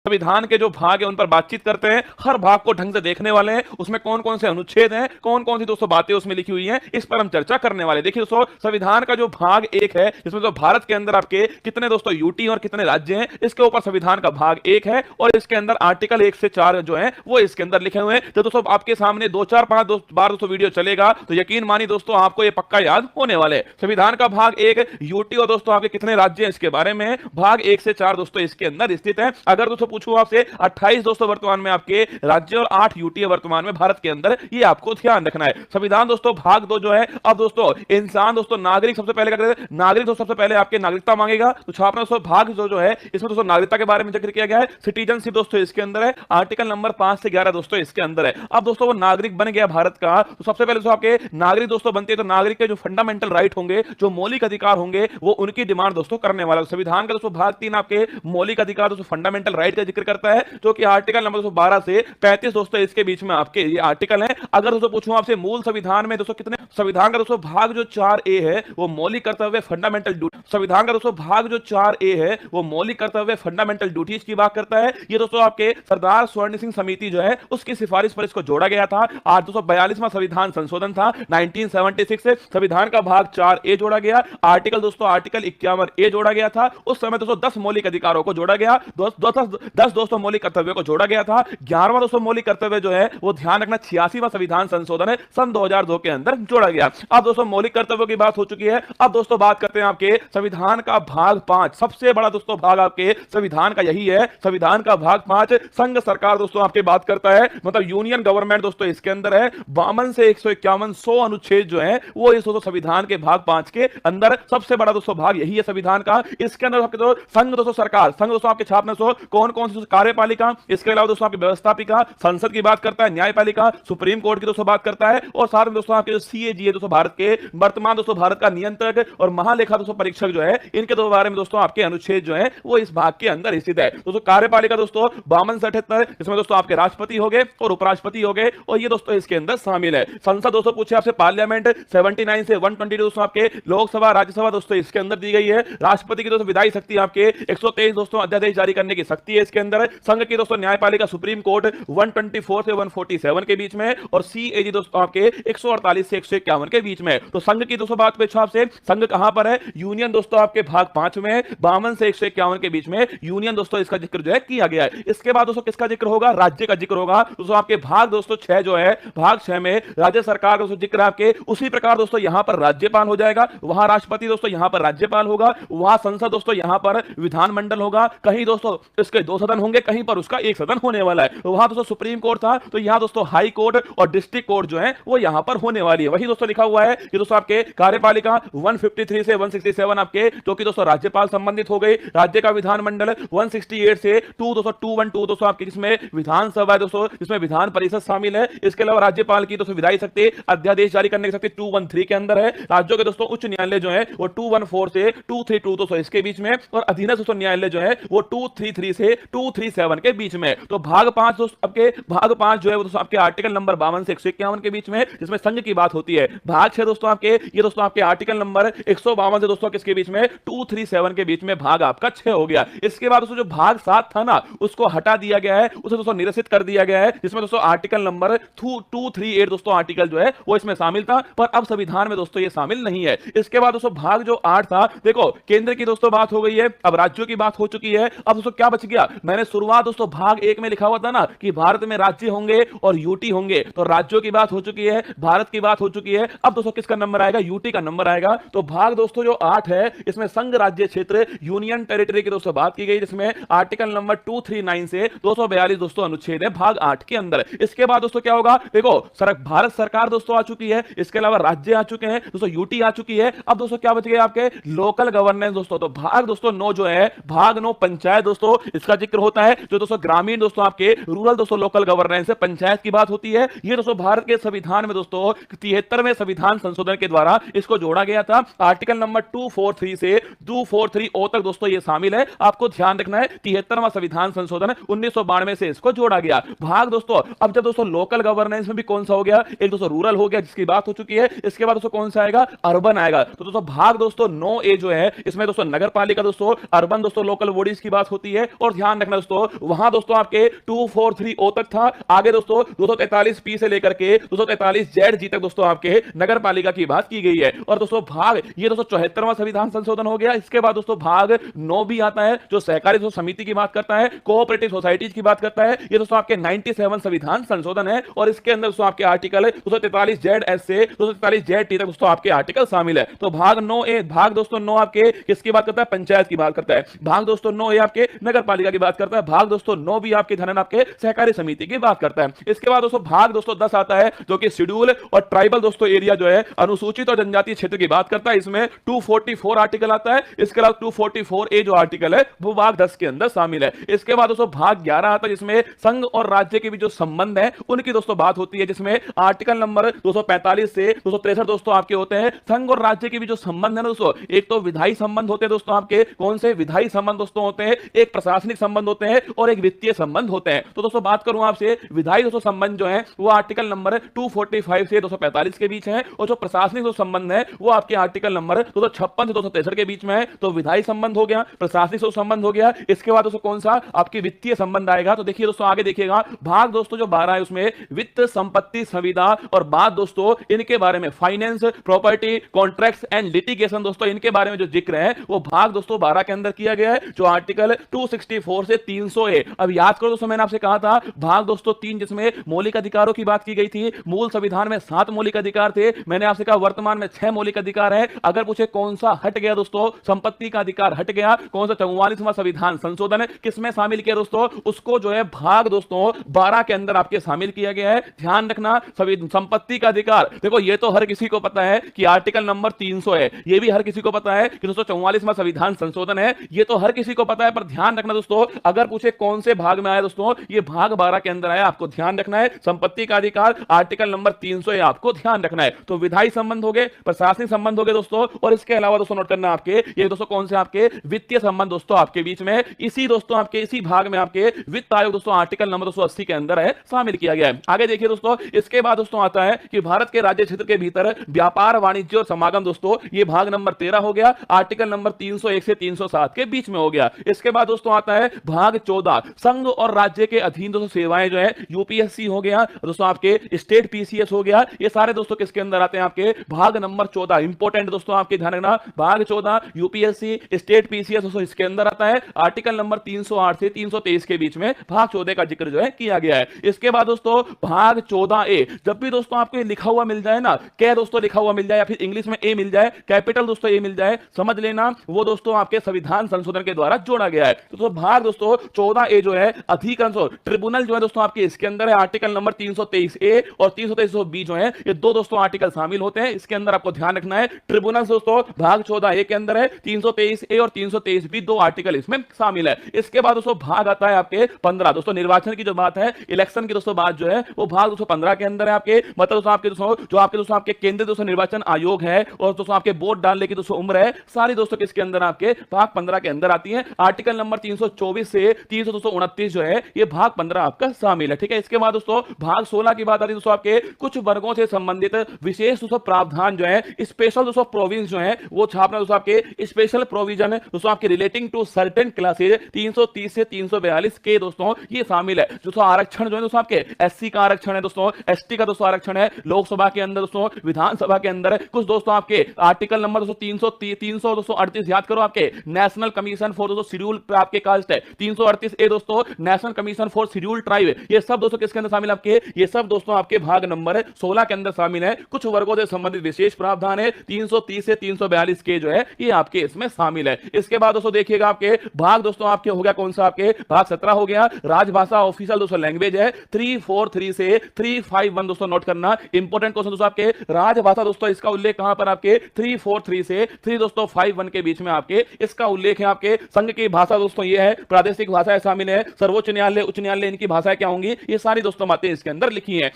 संविधान के जो भाग है उन पर बातचीत करते हैं, हर भाग को ढंग से देखने वाले हैं, उसमें कौन कौन से अनुच्छेद हैं, कौन कौन सी दोस्तों बातें उसमें लिखी हुई हैं, इस पर हम चर्चा करने वाले। देखिए दोस्तों, संविधान का जो भाग एक है, इसमें तो भारत के अंदर आपके कितने दोस्तों यूटी और कितने राज्य हैं, इसके ऊपर संविधान का भाग एक है, और इसके अंदर आर्टिकल 1 से 4 जो है वो इसके अंदर लिखे हुए हैं। तो दोस्तों आपके सामने 2 4 5 बार दोस्तों वीडियो चलेगा, तो यकीन मानिए दोस्तों आपको ये पक्का याद होने वाले। संविधान का भाग एक यूटी और दोस्तों आपके कितने राज्य हैं इसके बारे में, भाग 1 से 4 दोस्तों इसके अंदर स्थित है। अगर दोस्तों पूछूं आपसे, 28 दोस्तों वर्तमान में आपके राज्य और 8 यूटी वर्तमान में भारत के अंदर, ये आपको ध्यान रखना है। संविधान दोस्तों भाग 2 जो है, अब दोस्तों इंसान दोस्तों नागरिक सबसे पहले क्या करते हैं, नागरिक दोस्तों सबसे पहले आपके नागरिकता मांगेगा, तो छापना दोस्तों भाग जो है इसमें दोस्तों नागरिकता के बारे में जिक्र किया गया है। सिटीजनशिप दोस्तों इसके अंदर है, आर्टिकल नंबर 5 से 11 दोस्तों इसके अंदर है। अब दोस्तों वो नागरिक बन गया भारत का, तो सबसे पहले दोस्तों आपके नागरिक दोस्तों बनते हैं, तो नागरिक के जो फंडामेंटल राइट होंगे, जो मौलिक अधिकार होंगे, वो उनकी डिमांड दोस्तों करने वाला। संविधान का दोस्तों भाग 3 आपके मौलिक अधिकार दोस्तों फंडामेंटल राइट का जिक्र करता है, जो कि आर्टिकल नंबर 12 से 35 दोस्तों इसके बीच में आपके ये आर्टिकल है। अगर दोस्तों पूछूं आपसे मूल संविधान में दोस्तों कितने, संविधान का दोस्तों भाग जो 4A है वो मौलिक कर्तव्य फंडामेंटल ड्यूटी, संविधान का दोस्तों भाग जो 4A है वो मौलिक कर्तव्य फंडामेंटल ड्यूटीज की बात करता है। ये दोस्तों आपके सरदार स्वर्ण सिंह समिति जो है उसकी सिफारिश पर इसको जोड़ा गया था। आज 242वां संविधान संशोधन था 1976 से, संविधान का भाग 4A जोड़ा गया, आर्टिकल दोस्तों आर्टिकल 51A जोड़ा गया था। उस समय दोस्तों 10 मौलिक अधिकारों को जोड़ा गया, 10 दोस्तों मौलिक कर्तव्यों को जोड़ा गया था। 11वां दोस्तों मौलिक कर्तव्य जो है वो ध्यान रखना 86वां संविधान संशोधन है सन 2002 के अंदर जोड़ा गया। अब दोस्तों मौलिक कर्तव्यों की बात हो चुकी है। अब दोस्तों बात करते हैं आपके संविधान का भाग 5, सबसे बड़ा दोस्तों भाग आपके संविधान का यही है। संविधान का भाग 5 संघ सरकार दोस्तों आपके बात करता है, मतलब यूनियन गवर्नमेंट दोस्तों इसके अंदर है। 52 से 151 100 अनुच्छेद जो है वो इस दोस्तों संविधान के भाग 5 के अंदर सबसे बड़ा दोस्तों भाग यही है संविधान का। इसके अंदर आपके दोस्तों संघ दोस्तों सरकार, संघ दोस्तों आपके छापने कौन कौन सी कार्यपालिका, इसके अलावा दोस्तों आपकी व्यवस्थापिका, संसद की बात करता है, न्यायपालिका, सुप्रीम कोर्ट की दोस्तों बात करता है, और साथ में दोस्तों आपके जो CAG है दोस्तों भारत के वर्तमान दोस्तों भारत का नियंत्रक और महालेखा दोस्तों परीक्षक जो है, इनके दो बारे में दोस्तों आपके अनुच्छेद जो है वो इस भाग के अंदर स्थित है। दोस्तों कार्यपालिका दोस्तों 52 से 78, इसमें दोस्तों आपके राष्ट्रपति हो गए और उपराष्ट्रपति हो गए, और ये दोस्तों इसके अंदर शामिल है। संसद दोस्तों पूछे आपसे पार्लियामेंट 79 से 120 दोस्तों आपके लोकसभा राज्यसभा दोस्तों इसके अंदर दी गई है। राष्ट्रपति की दोस्तों विधायी शक्ति आपके 123 दोस्तों अध्यादेश जारी करने की शक्ति है इसके अंदर। संघ की दोस्तों न्यायपालिका सुप्रीम कोर्ट 124 से 147 के बीच में, और CAG दोस्तों आपके 148 से 151 के बीच में। तो संघ की दोस्तों बात पे आपसे, संघ कहां पर है, यूनियन दोस्तों आपके भाग 5 में 52 से 151 के बीच में यूनियन दोस्तों इसका जिक्र जो है किया गया है। इसके बाद दोस्तों किसका जिक्र होगा, राज्य का जिक्र होगा। दोस्तों आपके भाग दोस्तों 6 जो है, भाग 6 में राज्य सरकार दोस्तों जिक्र आपके, उसी प्रकार दोस्तों यहां पर राज्यपाल हो जाएगा, वहां राष्ट्रपति दोस्तों यहां पर राज्यपाल होगा, वहां संसद दोस्तों यहां पर विधानमंडल होगा, कहीं दोस्तों इसके 2 सदन होंगे, कहीं पर उसका 1 सदन होने वाला है। वहां दोस्तों सुप्रीम कोर्ट था, तो यहां दोस्तों हाई कोर्ट और डिस्ट्रिक्ट कोर्ट जो है वो यहां पर होने वाली है। वही दोस्तों लिखा हुआ है कि दोस्तों आपके कार्यपालिका 153 से 167 आपके, जो कि दोस्तों राज्यपाल संबंधित हो गई। राज्य का विधानमंडल 168 से 212 दोस्तों आपके, जिसमें विधानसभा दोस्तों, जिसमें विधान परिषद शामिल है। इसके अलावा राज्यपाल की दोस्तों विधायी शक्ति अध्यादेश जारी करने की शक्ति 213 के अंदर है। राज्यों के दोस्तों उच्च न्यायालय जो है वो 214 से 232 दोस्तों इसके बीच में, और अधीनस्थ दोस्तों न्यायालय जो है वो 233 से 237 के बीच में। तो भाग 5 दोस्तों आपके, भाग 5 जो है वो दोस्तों आपके आर्टिकल नंबर 52 से 151 के बीच में, जिसमें संघ की बात होती है। भाग 6 दोस्तों आपके, ये दोस्तों आपके आर्टिकल नंबर 152 से दोस्तों किसके बीच में, 237 के बीच में भाग आपका 6 हो गया। इसके बाद दोस्तों जो भाग 7 था ना, उसको हटा दिया गया है, उसे दोस्तों निरसित कर दिया गया है, जिसमें दोस्तों आर्टिकल नंबर 238 दोस्तों आर्टिकल जो है वो इसमें शामिल था, पर अब संविधान में दोस्तों ये शामिल नहीं है। इसके बाद दोस्तों भाग जो 8 था, देखो केंद्र की दोस्तों बात हो गई है, अब राज्यों की बात हो चुकी है। अब दोस्तों क्या बच गया, मैंने शुरुआत दोस्तों भाग 1 में लिखा हुआ था ना कि भारत में राज्य होंगे और यूटी होंगे, तो राज्यों की बात हो चुकी है, भारत की बात हो चुकी है। अब दोस्तों किसका नंबर आएगा, यूटी का नंबर आएगा। तो भाग दोस्तों जो 8 है, इसमें संघ राज्य क्षेत्र यूनियन टेरिटरी की दोस्तों बात की गई, जिसमें आर्टिकल नंबर 239 से 242 दोस्तों अनुच्छेद है भाग 8 के अंदर। इसके बाद दोस्तों क्या होगा, देखो भारत सरकार दोस्तों आ चुकी है, इसके अलावा राज्य आ चुके हैं दोस्तों, यूटी आ चुकी है। अब दोस्तों क्या बच गए आपके, लोकल गवर्नेंस दोस्तों। तो भाग दोस्तों 9 जो है, भाग 9 पंचायत दोस्तों, इसका जिक्र होता है। जो दोस्तों ग्रामीण दोस्तों आपके रूरल दोस्तों लोकल गवर्नेंस है, पंचायत की बात होती है। ये दोस्तों भारत के संविधान में दोस्तों 73वें संविधान संशोधन के द्वारा इसको जोड़ा गया था। आर्टिकल नंबर 243 से 243O तक दोस्तों ये शामिल है, आपको ध्यान रखना है। 73वां संविधान संशोधन 1992 से इसको जोड़ा गया। भाग दोस्तों, अब जब दोस्तों लोकल गवर्नेंस में भी कौन सा हो गया, एक दोस्तों रूरल हो गया जिसकी बात हो चुकी है। इसके बाद दोस्तों कौन सा आएगा, अर्बन आएगा। तो दोस्तों भाग दोस्तों 9A जो है, इसमें दोस्तों नगर पालिका दोस्तों, अर्बन दोस्तों लोकल बॉडीज की बात होती है। और ध्यान ध्यान रखना दोस्तों, वहां दोस्तों आपके 243 ओ तक था, आगे दोस्तों 243 पी से लेकर के 243 जेड जी तक दोस्तों आपके नगर पालिका की बात की गई है। और दोस्तों भाग ये दोस्तों 74वां संविधान संशोधन हो गया। इसके बाद दोस्तों भाग 9 भी आता है जो सहकारी दोस्तों समिति की बात करता है, कोऑपरेटिव सोसाइटीज की बात करता है। ये दोस्तों आपके 97 संविधान संशोधन है और इसके अंदर दोस्तों आपके आर्टिकल 243 जेड एस से 243 जेड टी तक दोस्तों आपके आर्टिकल शामिल है। तो भाग 9 ए, भाग दोस्तों 9 आपके किसकी बात करता है? पंचायत की बात करता है। भाग दोस्तों 9 ए आपके नगर पालिका की बात करता है। भाग दोस्तों 9 भी आपके ध्यान आपके सहकारी समिति की बात करता है। इसके बाद दोस्तों भाग दोस्तों 10 आता है जो कि शेड्यूल और ट्राइबल दोस्तों एरिया जो है अनुसूचित और जनजातीय क्षेत्र की बात करता है। इसमें 244 आर्टिकल आता है। इसके अलावा 244 ए जो आर्टिकल है वो भाग 10 के अंदर शामिल है। इसके बाद दोस्तों भाग 11 आता है जिसमें संघ और राज्य के भी जो संबंध है उनकी दोस्तों बात होती है, जिसमें आर्टिकल नंबर 245 से 263 दोस्तों आपके होते हैं संघ और राज्य के भी जो संबंध है दोस्तों, एक तो विधायी संबंध होते हैं दोस्तों आपके, कौन से विधायी संबंध दोस्तों होते हैं, एक प्रशासनिक संबंध होते हैं और एक वित्तीय संबंध होते हैं। तो दोस्तों बात करूं आपसे, विधायी दोस्तों संबंध जो है वो आर्टिकल नंबर 245 से 245 के बीच है और जो प्रशासनिक जो संबंध है वो आपके आर्टिकल नंबर 256 से 263 के बीच में है। तो विधायी संबंध हो गया, प्रशासनिक संबंध हो गया। इसके बाद दोस्तों कौन सा आपकी वित्तीय संबंध आएगा? तो देखिए दोस्तों आगे देखिएगा, भाग दोस्तों जो 12 है उसमें वित्त, संपत्ति, संविदा और बात दोस्तों इनके बारे में finance, property, contracts and litigation दोस्तों इनके बारे में जो जिक्र है वो भाग दोस्तों 12 के अंदर किया गया है, जो आर्टिकल 264 से 300 है। अब याद करो दोस्तों, मैंने आपसे कहा था भाग दोस्तों 3 जिसमें मौलिक अधिकारों की बात की गई थी। मूल संविधान में 7 मौलिक अधिकार थे, मैंने आपसे कहा वर्तमान में 6 मौलिक अधिकार है। अगर पूछे कौन सा हट गया दोस्तों, संपत्ति का अधिकार हट गया, कौन सा 44वां संविधान संशोधन है किसमें शामिल किया दोस्तों, उसको जो है भाग दोस्तों 12 के अंदर आपके शामिल किया गया है। ध्यान रखना, संपत्ति का अधिकार देखो ये तो हर किसी को पता है कि आर्टिकल नंबर 300 है, ये भी हर किसी को पता है कि दोस्तों 44वां संविधान संशोधन है, ये तो हर किसी को पता है। पर ध्यान रखना दोस्तों, अगर पूछे कौन से भाग में आया दोस्तों, ये भाग 12 के अंदर आया, आपको ध्यान रखना है। संपत्ति का अधिकार आर्टिकल नंबर 300 है, आपको ध्यान रखना है। तो विधायी संबंध हो गए, प्रशासनिक संबंध हो गए दोस्तों, और इसके अलावा दोस्तों नोट करना आपके ये दोस्तों कौन से आपके वित्तीय संबंध दोस्तों आपके बीच में, इसी दोस्तों आपके इसी भाग में आपके वित्त आयोग दोस्तों आर्टिकल नंबर 280 के अंदर है शामिल किया गया है। आगे देखिए दोस्तों, इसके बाद दोस्तों आता है कि भारत के राज्य क्षेत्र के भीतर व्यापार, वाणिज्य और समागम दोस्तों, ये भाग नंबर 13 हो गया, आर्टिकल नंबर 301 से 307 के बीच में हो गया। इसके बाद दोस्तों आता है भाग 14 संघ और राज्य के अधीन दोस्तों सेवाएं जो है, यूपीएससी हो गया दोस्तों, आपके स्टेट पीसीएस हो गया, ये सारे दोस्तों किसके अंदर आते हैं आपके भाग नंबर 14। इंपॉर्टेंट दोस्तों आपके ध्यान रखना, भाग 14 यूपीएससी स्टेट पीसीएस दोस्तों इसके अंदर आता है, आर्टिकल नंबर 308 से 323 के बीच में भाग 14 का जिक्र जो है किया गया है। इसके बाद दोस्तों भाग 14 ए, जब भी दोस्तों आपको लिखा हुआ मिल जाए ना, क्या दोस्तों लिखा हुआ मिल जाए या फिर इंग्लिश में ए मिल जाए, कैपिटल दोस्तों ए मिल जाए, समझ लेना वो दोस्तों आपके संविधान संशोधन के द्वारा जोड़ा गया है। तो भाग दोस्तों 14 ए जो है अधिकांश ट्रिब्यूनल जो है दोस्तों आपके इसके अंदर है, आर्टिकल नंबर 323 ए और 323 बी जो है, ये दो दोस्तों आर्टिकल शामिल होते हैं। इसके अंदर आपको ध्यान रखना है, ट्रिब्यूनल दोस्तों भाग 14 ए के अंदर है, 323 ए और 323 बी दो आर्टिकल इसमें शामिल है। इसके बाद दोस्तों भाग आता है आपके 15 दोस्तों, निर्वाचन की जो बात है, इलेक्शन की दोस्तों बात जो है वो भाग दोस्तों 15 के अंदर है आपके, मतलब दोस्तों आपके दोस्तों जो आपके दोस्तों आपके केंद्रीय दोस्तों निर्वाचन आयोग है और दोस्तों आपके वोट डालने की दोस्तों उम्र है, सारी दोस्तों किसके अंदर आपके भाग 15 के अंदर आती है। आर्टिकल नंबर 324 से 329 जो है ये भाग 15 आपका शामिल है, ठीक है। इसके बाद दोस्तों भाग 16 की बात आती है दोस्तों आपके कुछ वर्गों से संबंधित विशेष दोस्तों प्रावधान जो है, स्पेशल दोस्तों प्रोविजन जो है वो छापना दोस्तों आपके स्पेशल प्रोविजन दोस्तों आपके रिलेटिंग टू सर्टेन क्लासेज 330 से 342 के दोस्तों ये शामिल है। दोस्तों आरक्षण जो है दोस्तों आपके एससी का आरक्षण है दोस्तों, एसटी का दोस्तों आरक्षण है, लोकसभा के अंदर दोस्तों, विधानसभा के अंदर कुछ दोस्तों आपके आर्टिकल नंबर दोस्तों 338 याद करो, आपके नेशनल कमीशन फॉर दोस्तों शेड्यूल आपके कास्ट है 338 ए दोस्तों, national commission for schedule tribe, ये सब दोस्तों किसके अंदर शामिल आपके, ये सब दोस्तों आपके भाग नंबर 16 के अंदर शामिल है। कुछ वर्गों से संबंधित विशेष प्रावधान है 330 से 342 के जो है ये आपके इसमें शामिल है। इसके बाद दोस्तों देखिएगा आपके भाग दोस्तों आपके हो गया कौन सा, आपके भाग 17 हो गया, राजभाषा ऑफिशियल दोस्तों लैंग्वेज है 343 से 351 दोस्तों नोट करना, इंपॉर्टेंट क्वेश्चन दोस्तों आपके राजभाषा दोस्तों, इसका उल्लेख कहां पर आपके 343 से 3 दोस्तों 51 के बीच में आपके इसका उल्लेख है। आपके संघ की भाषा दोस्तों ये है, प्रादेशिक भाषाएं शामिल है, सर्वोच्च न्यायालय, उच्च न्यायालय इनकी भाषाएं क्या होंगी, ये सारी दोस्तों बातें इसके अंदर लिखी है।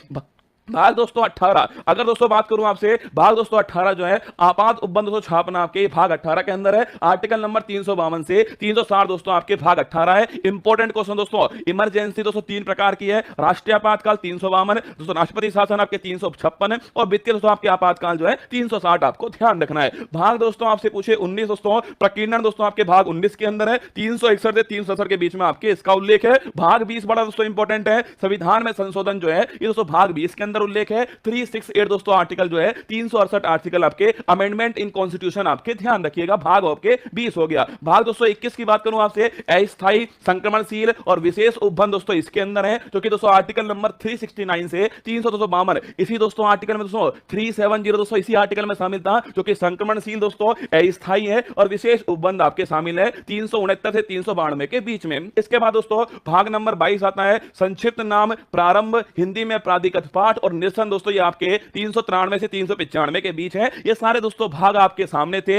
भाग दोस्तों 18, अगर दोस्तों बात करूं आपसे, भाग दोस्तों 18 जो है आपात उपबंध दोस्तों छापना आपके भाग 18 के अंदर है। आर्टिकल नंबर 352 से 360 दोस्तों आपके भाग 18 है। इंपॉर्टेंट क्वेश्चन दोस्तों, इमरजेंसी दोस्तों 3 प्रकार की है, राष्ट्रीय आपातकाल 352 दोस्तों, राष्ट्रपति शासन आपके 356 और वित्तीय दोस्तों आपके आपातकाल जो है 360 आपको ध्यान रखना है। भाग दोस्तों आपसे पूछे 19 दोस्तों, प्रकीर्णन दोस्तों आपके भाग 19 के अंदर है, 361 से 367 के बीच में आपके इसका उल्लेख है। भाग 20 बड़ा दोस्तों इंपॉर्टेंट है, संविधान में संशोधन जो है ये दोस्तों भाग 20 के अंदर उल्लेख है। 368 दोस्तों आर्टिकल जो है 368 आर्टिकल आपके अमेंडमेंट इन कॉन्स्टिट्यूशन आपके ध्यान रखिएगा, भाग आपके 20 हो गया। भाग दोस्तों 21 की बात करूं आपसे, अस्थायी संक्रमणशील और विशेष उपबंध दोस्तों इसके अंदर है, जो कि दोस्तों आर्टिकल नंबर 369 से 352 इसी दोस्तों आर्टिकल में दोस्तों 370 दोस्तों इसी आर्टिकल में शामिल था, जो कि संक्रमणशील दोस्तों अस्थायी है और विशेष उपबंध आपके शामिल है 369 से 392 के बीच में। इसके बाद दोस्तों भाग नंबर 22 आता है, संक्षिप्त नाम प्रारंभ हिंदी में प्राधिकृत पाठ और निरसन दोस्तों ये आपके 393 से 395 के बीच है। ये सारे दोस्तों भाग आपके सामने थे।